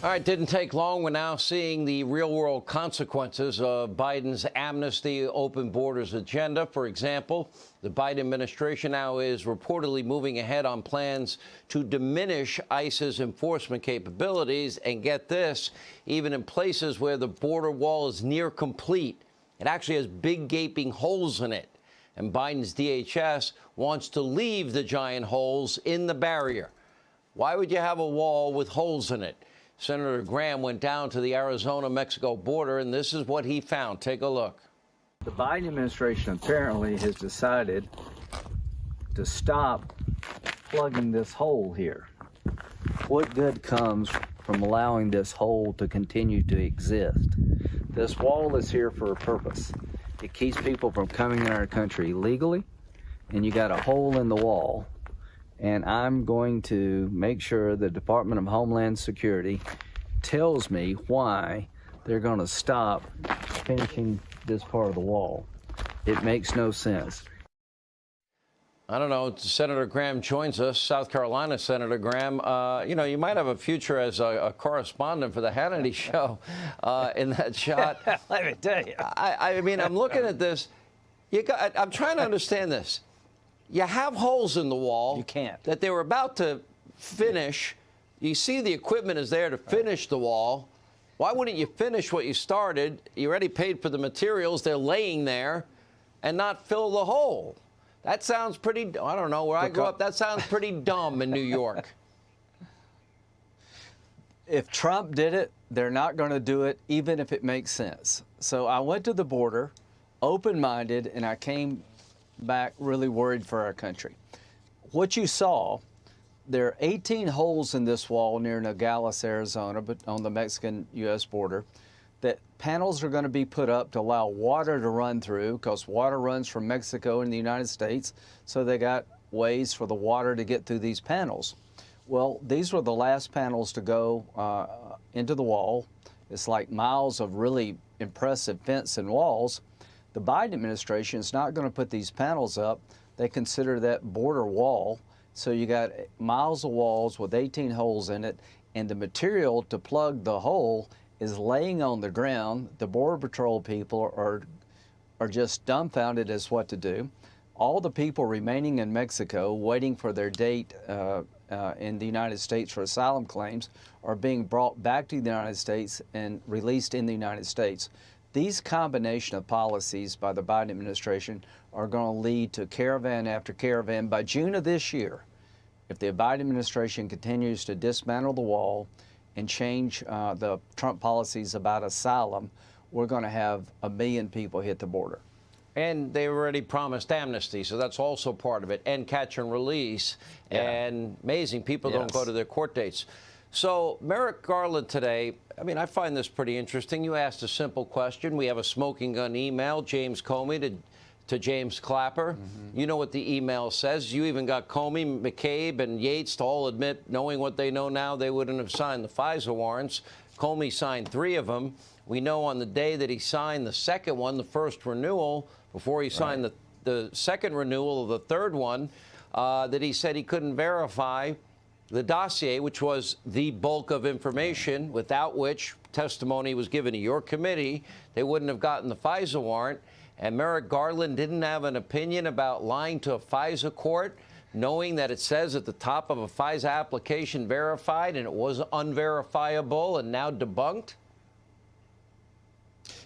All right, didn't take long. We're now seeing the real-world consequences of Biden's amnesty, open borders agenda. For example, the Biden administration now is reportedly moving ahead on plans to diminish ICE's enforcement capabilities. And get this, even in places where the border wall is near complete, it actually has big gaping holes in it. And Biden's DHS wants to leave the giant holes in the barrier. Why would you have a wall with holes in it? Senator Graham went down to the Arizona-Mexico border, and this is what he found. Take a look. The Biden administration apparently has decided to stop plugging this hole here. What good comes from allowing this hole to continue to exist? This wall is here for a purpose. It keeps people from coming in our country legally, and you got a hole in the wall. And I'm going to make sure the Department of Homeland Security tells me why they're going to stop finishing this part of the wall. It makes no sense. I don't know. Senator Graham joins us, South Carolina Senator Graham. You know, you might have a future as a correspondent for the Hannity show in that shot. Let me tell you. I mean, I'm looking at this. I'm trying to understand this. You have holes in the wall. You can't. That they were about to finish. You see the equipment is there to finish the wall. Why wouldn't you finish what you started? You already paid for the materials. They're laying there and not fill the hole. That sounds pretty, I don't know, where I grew up, that sounds pretty dumb in New York. If Trump did it, they're not going to do it, even if it makes sense. So I went to the border, open-minded, and I came back really worried for our country. What you saw, there are 18 holes in this wall near Nogales, Arizona, but on the Mexican-U.S. border, that panels are going to be put up to allow water to run through, because water runs from Mexico and the United States, so they got ways for the water to get through these panels. Well, these were the last panels to go into the wall. It's like miles of really impressive fence and walls. The Biden administration is not going to put these panels up. They consider that border wall. So you got miles of walls with 18 holes in it, and the material to plug the hole is laying on the ground. The Border Patrol people are just dumbfounded as what to do. All the people remaining in Mexico waiting for their date in the United States for asylum claims are being brought back to the United States and released in the United States. These combination of policies by the Biden administration are going to lead to caravan after caravan. By June of this year, if the Biden administration continues to dismantle the wall and change the Trump policies about asylum, we're going to have 1 million people hit the border. And they already promised amnesty, so that's also part of it, and catch and release. Yeah. And amazing, people don't go to their court dates. So Merrick Garland today, I mean, I find this pretty interesting. You asked a simple question. We have a smoking gun email, James Comey to James Clapper. Mm-hmm. You know what the email says. You even got Comey, McCabe, and Yates to all admit, knowing what they know now, they wouldn't have signed the FISA warrants. Comey signed 3 of them. We know on the day that he signed the second one, the first renewal, before he signed the second renewal of the third one, that he said he couldn't verify the dossier, which was the bulk of information, without which testimony was given to your committee, they wouldn't have gotten the FISA warrant. And Merrick Garland didn't have an opinion about lying to a FISA court, knowing that it says at the top of a FISA application verified, and it was unverifiable and now debunked?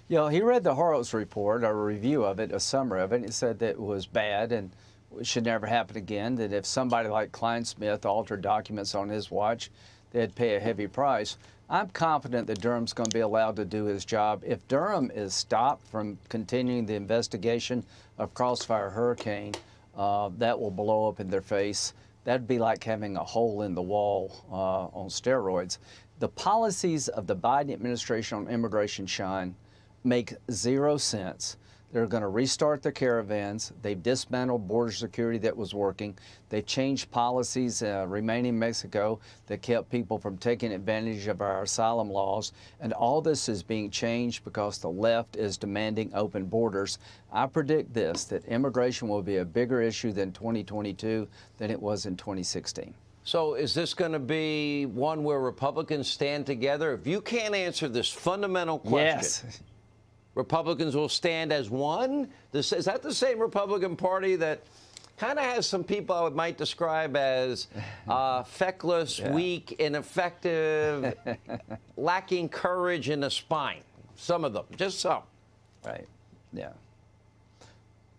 You know, he read the Horowitz report, a review of it, a summary of it, and it said that it was bad and it should never happen again, that if somebody like Klein Smith altered documents on his watch, they'd pay a heavy price. I'm confident that Durham's going to be allowed to do his job. If Durham is stopped from continuing the investigation of Crossfire Hurricane, that will blow up in their face. That'd be like having a hole in the wall on steroids. The policies of the Biden administration on immigration, Sean, make 0 sense. They're going to restart the caravans. They've dismantled border security that was working. They've changed policies remaining in Mexico that kept people from taking advantage of our asylum laws. And all this is being changed because the left is demanding open borders. I predict this, that immigration will be a bigger issue than 2022 than it was in 2016. So is this going to be one where Republicans stand together? If you can't answer this fundamental question, Yes. Republicans will stand as one? Is that the same Republican Party that kind of has some people I might describe as feckless, weak, ineffective, lacking courage in the spine? Some of them, just some. Right. Yeah.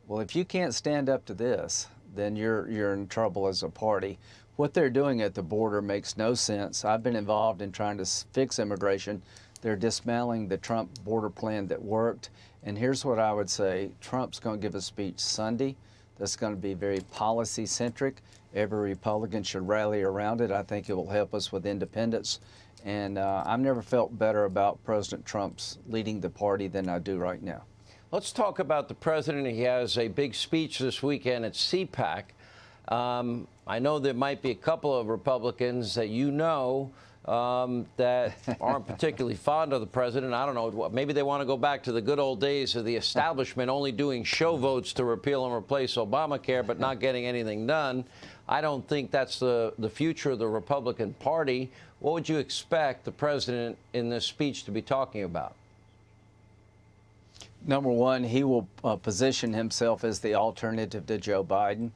Well, if you can't stand up to this, then you're in trouble as a party. What they're doing at the border makes no sense. I've been involved in trying to fix immigration. They're dismantling the Trump border plan that worked. And here's what I would say. Trump's going to give a speech Sunday that's going to be very policy-centric. Every Republican should rally around it. I think it will help us with independence. And I've never felt better about President Trump's leading the party than I do right now. Let's talk about the president. He has a big speech this weekend at CPAC. I know there might be a couple of Republicans that that aren't particularly fond of the president. I don't know. Maybe they want to go back to the good old days of the establishment only doing show votes to repeal and replace Obamacare, but not getting anything done. I don't think that's the future of the Republican Party. What would you expect the president in this speech to be talking about? Number one, he will position himself as the alternative to Joe Biden.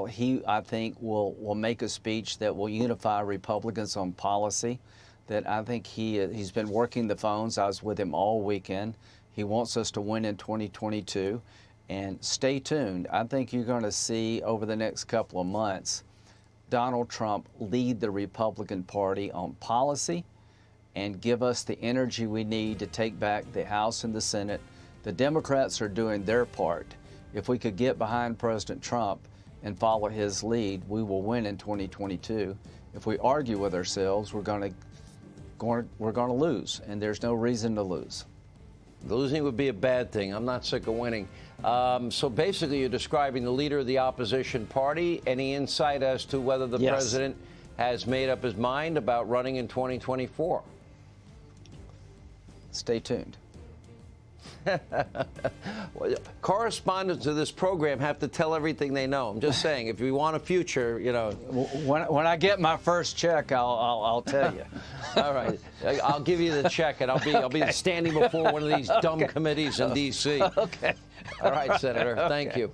He, I think, will make a speech that will unify Republicans on policy. That I think he's been working the phones. I was with him all weekend. He wants us to win in 2022. And stay tuned. I think you're going to see over the next couple of months Donald Trump lead the Republican Party on policy and give us the energy we need to take back the House and the Senate. The Democrats are doing their part. If we could get behind President Trump and follow his lead, we will win in 2022. If we argue with ourselves, we're going to lose, and there's no reason to lose. Losing would be a bad thing. I'm not sick of winning. So basically, you're describing the leader of the opposition party. Any insight as to whether the president has made up his mind about running in 2024? Stay tuned. Correspondents of this program have to tell everything they know. I'm just saying, if we want a future, you know. When I get my first check, I'll tell you. All right, I'll give you the check, and I'll be standing before one of these dumb committees in D.C. Okay. All right, Senator. Thank you.